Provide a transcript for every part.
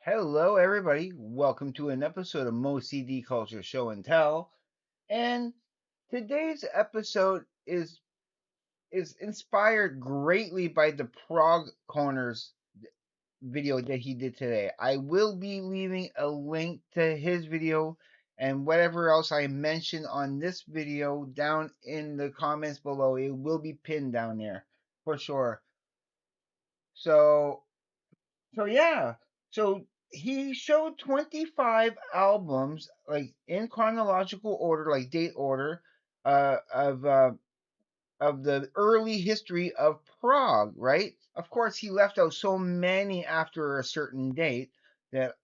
Hello, everybody. Welcome to an episode of Mo CD Culture Show and Tell. And today's episode is inspired greatly by the Prog Corners video that he did today. I will be leaving a link to his video and whatever else I mention on this video down in the comments below. It will be pinned down there for sure. So So yeah, so he showed 25 albums, like in chronological order, like date order, uh, of uh, of the early history of Prague. Right? Of course, he left out so many after a certain date that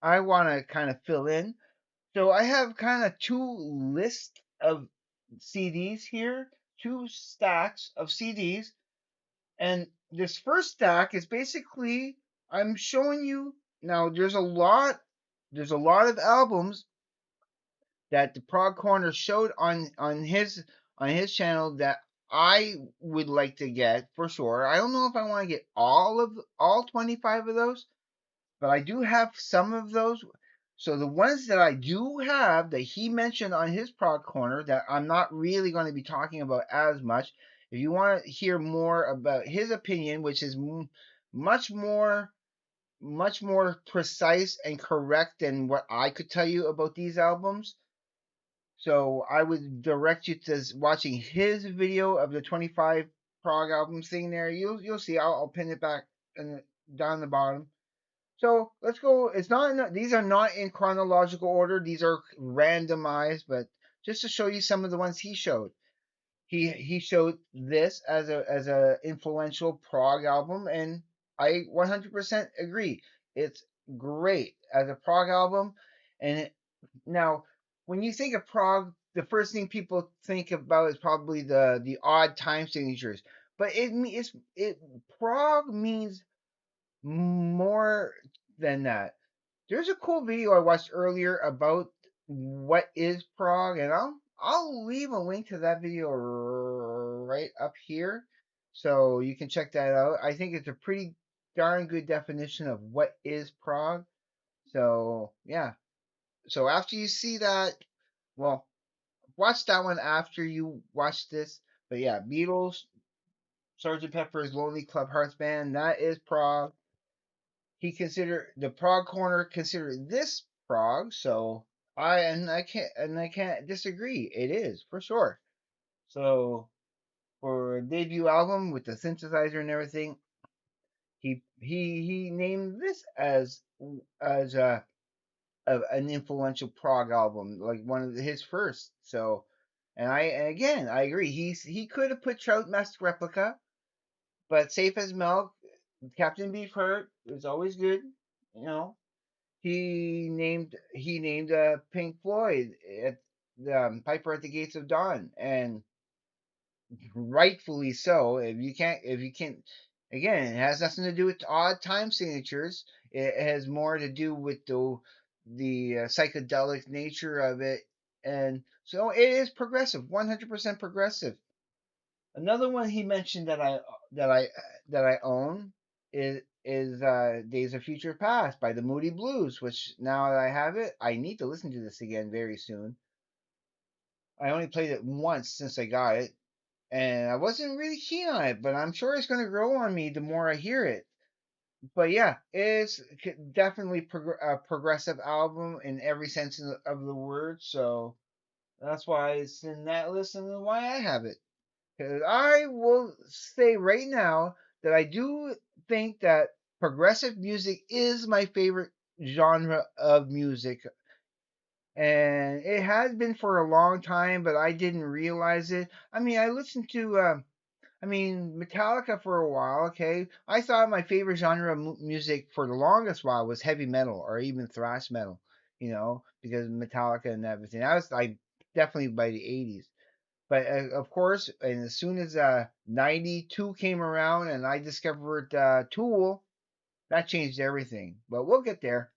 I want to kind of fill in. So I have kind of two lists of CDs here, two stacks of CDs, and this first stack is basically I'm showing you now there's a lot of albums that the Prog Corner showed on his channel that I would like to get for sure. I don't know if I want to get all 25 of those, but I do have some of those. So the ones that I do have that he mentioned on his Prog Corner that I'm not really going to be talking about as much. If you want to hear more about his opinion, which is much more much more precise and correct than what I could tell you about these albums, so I would direct you to watching his video of the 25 Prog albums thing there. You'll see. I'll pin it back and down the bottom. So let's go. These are not in chronological order. These are randomized, but just to show you some of the ones he showed. He showed this as a influential prog album, and I 100% agree. It's great as a prog album, and now when you think of prog, the first thing people think about is probably the odd time signatures, but it prog means more than that. There's a cool video I watched earlier about what is Prague, and I'll leave a link to that video right up here, so you can check that out. I think it's a pretty darn good definition of what is Prague. So yeah. So after you see that, well, watch that one after you watch this. But yeah, Beatles, Sgt. Pepper's Lonely Club Hearts Band, that is Prague. He considered the Prague Corner considered this Prague, so I can't disagree. It is for sure. So for a debut album with the synthesizer and everything, he named this as an influential prog album, like one of his first. So, and again I agree. He could have put Trout Mask Replica, but Safe as Milk, Captain Beefheart is always good. You know, he named Pink Floyd at the Piper at the Gates of Dawn, and rightfully so. If you can't, again, it has nothing to do with odd time signatures. It has more to do with the psychedelic nature of it, and so it is progressive, 100% progressive. Another one he mentioned that I that I own is Days of Future Past by the Moody Blues, which now that I have it, I need to listen to this again very soon. I only played it once since I got it, and I wasn't really keen on it, but I'm sure it's going to grow on me the more I hear it. But yeah, it's definitely a progressive album in every sense of the word, so that's why it's in that list and why I have it. 'Cause I will say right now that I do think that progressive music is my favorite genre of music. And it has been for a long time, but I didn't realize it. I mean, I listened to, Metallica for a while, okay? I thought my favorite genre of music for the longest while was heavy metal or even thrash metal, because Metallica and everything. That was like definitely by the 80s. But of course, and as soon as '92 came around and I discovered Tool, that changed everything. But we'll get there.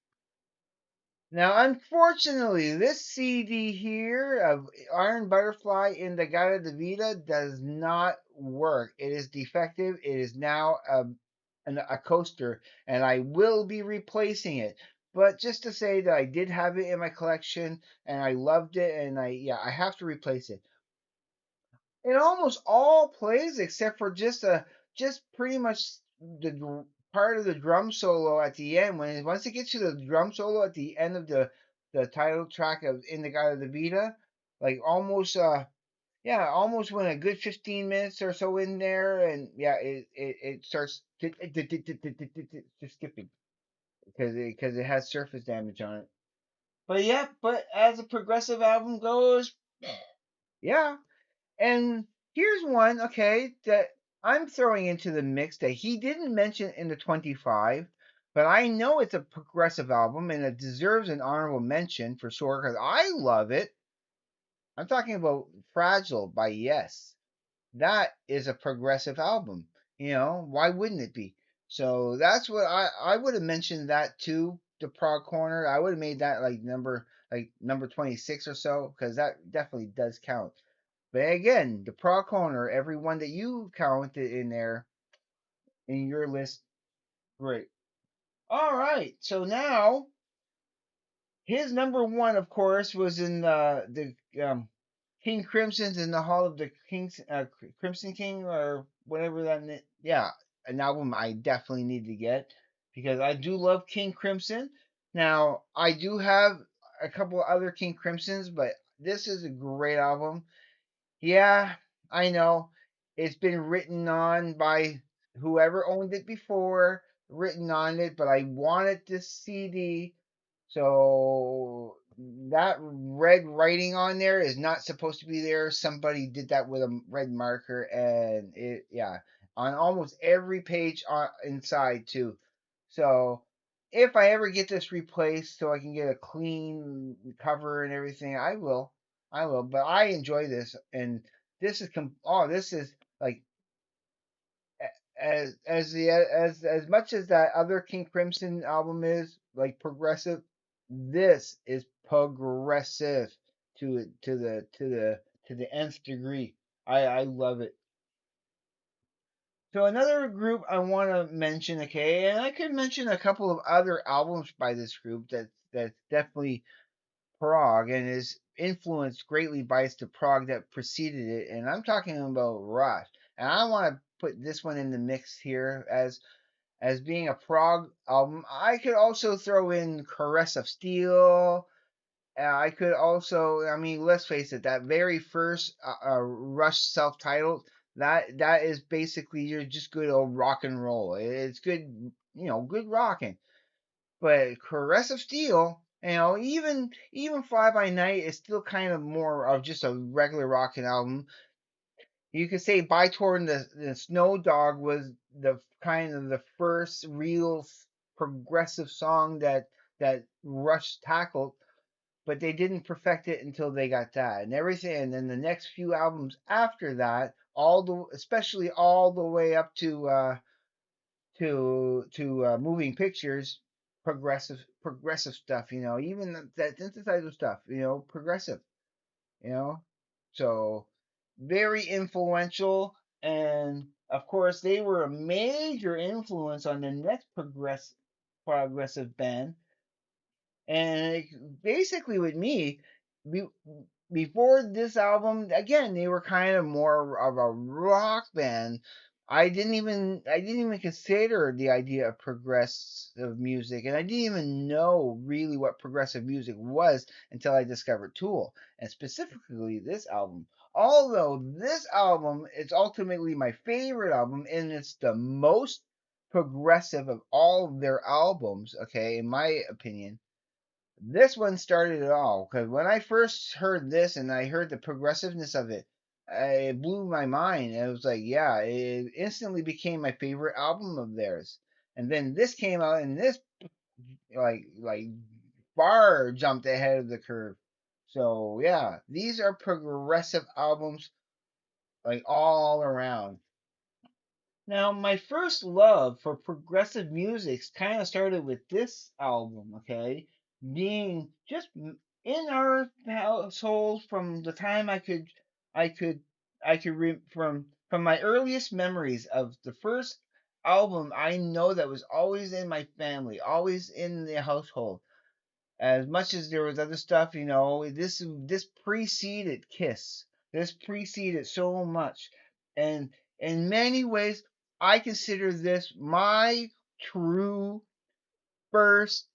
Now, unfortunately, this CD here of Iron Butterfly in the Gaia de Vida does not work. It is defective. It is now a coaster, and I will be replacing it. But just to say that I did have it in my collection and I loved it, and I have to replace it. It almost all plays except for just pretty much part of the drum solo at the end. Once it gets to the drum solo at the end of the title track of In the God of the Vita, like almost almost when a good 15 minutes or so in there, and it starts just skipping because it has surface damage on it. But yeah, but as a progressive album goes, yeah. And here's one, okay, that I'm throwing into the mix that he didn't mention in the 25, but I know it's a progressive album and it deserves an honorable mention for sure because I love it. I'm talking about Fragile by Yes. That is a progressive album. Why wouldn't it be? So that's what I would have mentioned that too. The Prog Corner, I would have made that like number 26 or so because that definitely does count. But again, the Prog Corner, every one that you counted in there in your list, great. All right, so now his number one, of course, was in the King Crimson's in the Hall of the Kings, Crimson King or whatever yeah, an album I definitely need to get because I do love King Crimson. Now I do have a couple other King Crimsons, but this is a great album. Yeah, I know it's been written on by whoever owned it before, written on it, but I wanted this CD, so that red writing on there is not supposed to be there. Somebody did that with a red marker, and yeah, on almost every page inside too. So if I ever get this replaced, so I can get a clean cover and everything, I will. I will. But I enjoy this, and this is like as much as that other King Crimson album is like progressive, this is progressive to the nth degree. I love it. So another group I want to mention, okay, and I could mention a couple of other albums by this group that's definitely Prog and is influenced greatly by the Prog that preceded it, and I'm talking about Rush. And I want to put this one in the mix here as being a prog album. I could also throw in Caress of Steel. I could also, I mean, let's face it, that very first Rush self-titled, that is basically you're just good old rock and roll. It's good, good rocking. But Caress of Steel, even Fly By Night is still kind of more of just a regular rocking album. You could say Bytorn the Snow Dog was the kind of the first real progressive song that Rush tackled, but they didn't perfect it until they got that and everything. And then the next few albums after that, especially all the way up to Moving Pictures, progressive stuff. Even that synthesizer stuff. Progressive you know. So very influential, and of course they were a major influence on the next progressive band. And basically with me, be, before this album, again they were kind of more of a rock band. I didn't even consider the idea of progressive music, and I didn't even know really what progressive music was until I discovered Tool, and specifically this album. Although this album is ultimately my favorite album, and it's the most progressive of all of their albums, okay, in my opinion, this one started it all because when I first heard this and I heard the progressiveness of it, it blew my mind. And it was like, yeah, it instantly became my favorite album of theirs. And then this came out, and this like far jumped ahead of the curve. So yeah, these are progressive albums like all around. Now, my first love for progressive music kind of started with this album, okay? Being just in our household from the time I could, I could from my earliest memories of the first album I know that was always in my family, always in the household. As much as there was other stuff, this preceded Kiss. This preceded so much, and in many ways, I consider this my true first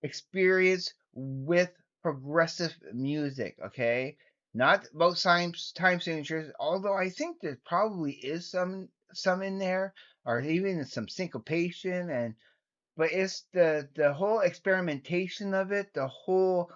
experience with progressive music. Okay, not about time signatures, although I think there probably is some in there, or even some syncopation, and but it's the whole experimentation of it, the whole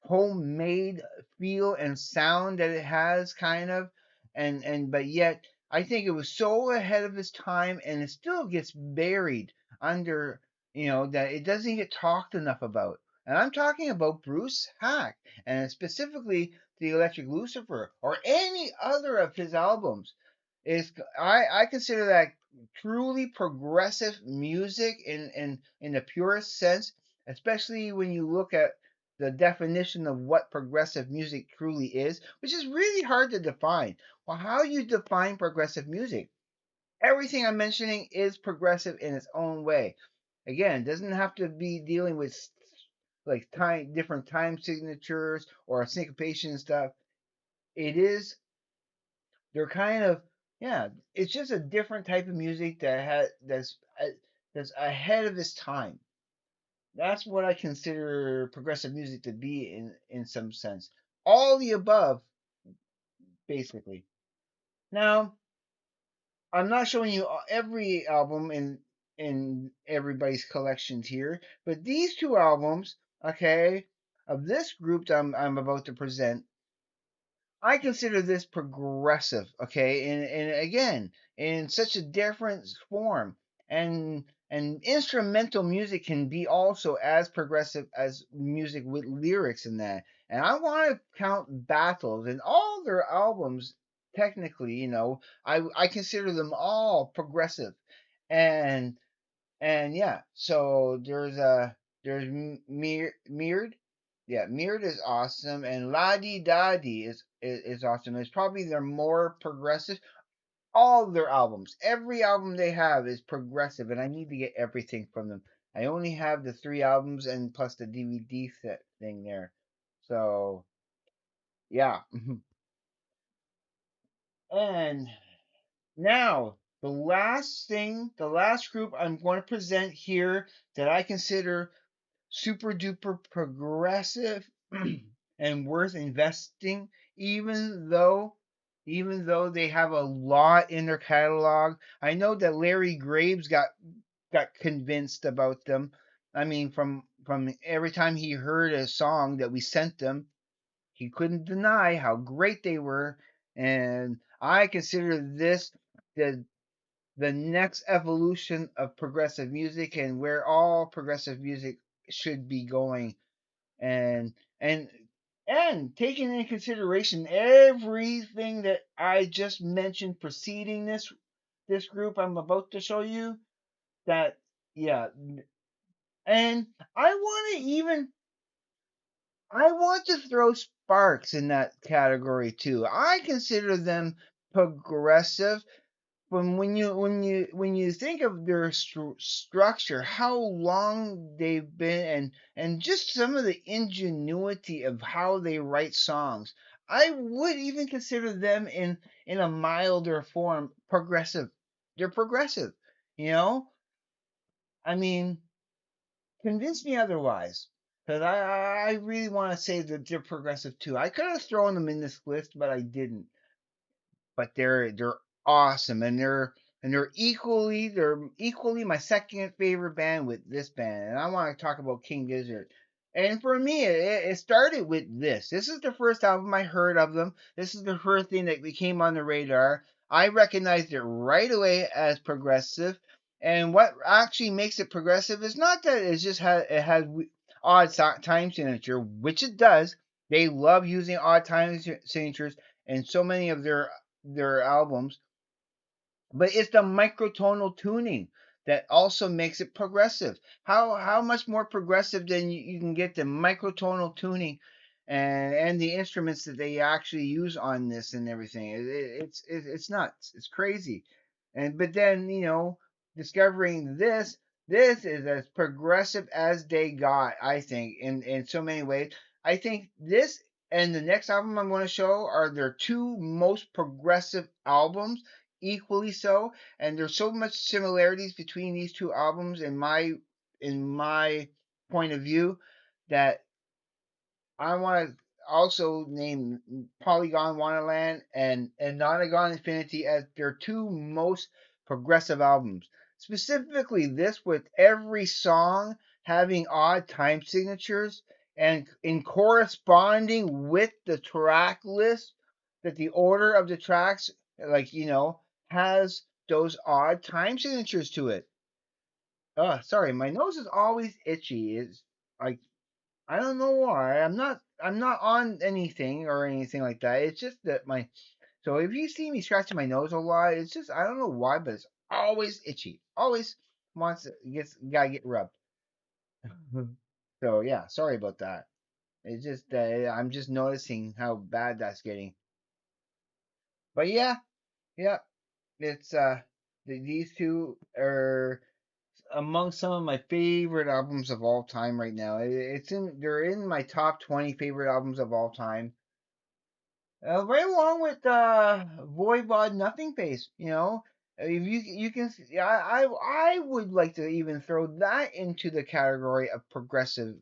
homemade feel and sound that it has, kind of, and but yet I think it was so ahead of its time, and it still gets buried under, that it doesn't get talked enough about. And I'm talking about Bruce Hack, and specifically the Electric Lucifer or any other of his albums. Is I consider that truly progressive music in the purest sense, especially when you look at the definition of what progressive music truly is, which is really hard to define. Well, how you define progressive music? Everything I'm mentioning is progressive in its own way. Again, it doesn't have to be dealing with like different time signatures or syncopation and stuff. It is they're kind of, yeah, it's just a different type of music that's ahead of its time. That's what I consider progressive music to be in some sense. All the above, basically. Now, I'm not showing you every album in everybody's collections here, but these two albums, okay, of this group that I'm about to present, I consider this progressive, okay, and again, in such a different form. And instrumental music can be also as progressive as music with lyrics in that. And I want to count Battles and all their albums technically, I consider them all progressive. And and yeah, so there's Mirrored. Yeah, Mirrored is awesome, and La Di Da Di is awesome. It's probably their more progressive. All their albums, every album they have is progressive, and I need to get everything from them. I only have the three albums and plus the DVD set thing there. So yeah, and now the last group I'm going to present here that I consider super duper progressive and worth investing, even though they have a lot in their catalog. I know that Larry Graves got convinced about them. I mean, from every time he heard a song that we sent them, he couldn't deny how great they were. And I consider this the next evolution of progressive music and where all progressive music should be going. And and and taking into consideration everything that I just mentioned preceding this group I'm about to show you, that, yeah, and I want to throw Sparks in that category too. I consider them progressive. From when you think of their structure, how long they've been, and just some of the ingenuity of how they write songs, I would even consider them in a milder form progressive. They're progressive, you know. I mean, convince me otherwise, because I really want to say that they're progressive too. I could have thrown them in this list, but I didn't. But they're awesome, and they're equally my second favorite band with this band. And I want to talk about King Gizzard. And for me, it started with this. This is the first album I heard of them. This is the first thing that became on the radar. I recognized it right away as progressive. And what actually makes it progressive is not that it has odd time signature, which it does. They love using odd time signatures in so many of their albums, but it's the microtonal tuning that also makes it progressive. How much more progressive than you can get the microtonal tuning and the instruments that they actually use on this and everything. It's nuts. It's crazy. And but then discovering this is as progressive as they got, I think, in so many ways. I think this and the next album I'm going to show are their two most progressive albums, equally so, and there's so much similarities between these two albums in my point of view that I want to also name Polygon Wonderland and Nonagon Infinity as their two most progressive albums. Specifically, this with every song having odd time signatures and in corresponding with the track list, that the order of the tracks, like, has those odd time signatures to it. Sorry, my nose is always itchy. It's like I don't know why. I'm not on anything or anything like that. It's just that my so if you see me scratching my nose a lot, it's just I don't know why, but it's always itchy. Always wants to gotta get rubbed. So yeah, sorry about that. It's just I'm just noticing how bad that's getting. But yeah, yeah, it's these two are among some of my favorite albums of all time right now. They're in my top 20 favorite albums of all time. Right along with Voivod Nothing Face, if you can, I would like to even throw that into the category of progressive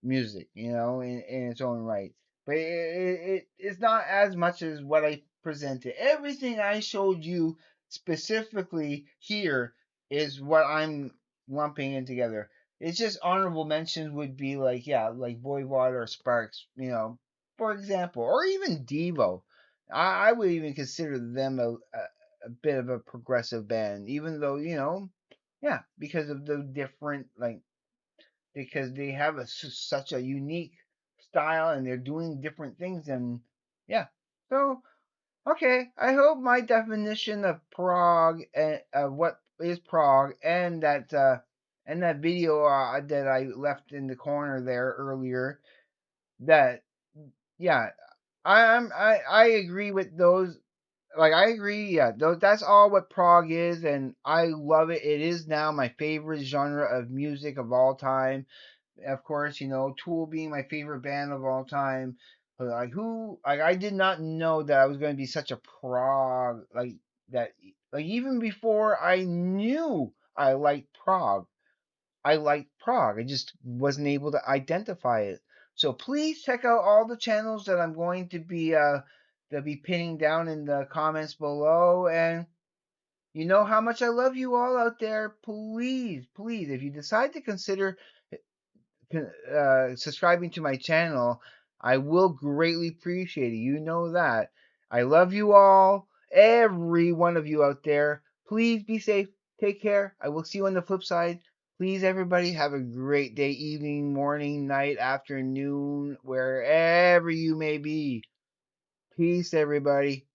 music, in its own right. But it's not as much as what I presented. Everything I showed you specifically here is what I'm lumping in together. It's just honorable mentions would be like, yeah, like Voivod or Sparks, for example, or even Devo. I would even consider them a bit of a progressive band, even though, yeah, because of the different, like, because they have such a unique style and they're doing different things and yeah. So okay, I hope my definition of prog and what is prog and that video that I left in the corner there earlier, that yeah, I agree with those. Like I agree, yeah, that's all what prog is, and I love it. It is now my favorite genre of music of all time. Of course, Tool being my favorite band of all time. But, like I did not know that I was going to be such a prog like that. Like even before I knew I liked prog, I liked prog. I just wasn't able to identify it. So please check out all the channels that I'm going to be pinning down in the comments below, and you know how much I love you all out there. Please, please, if you decide to consider subscribing to my channel, I will greatly appreciate it. You know that. I love you all, every one of you out there. Please be safe. Take care. I will see you on the flip side. Please, everybody, have a great day, evening, morning, night, afternoon, wherever you may be. Peace, everybody.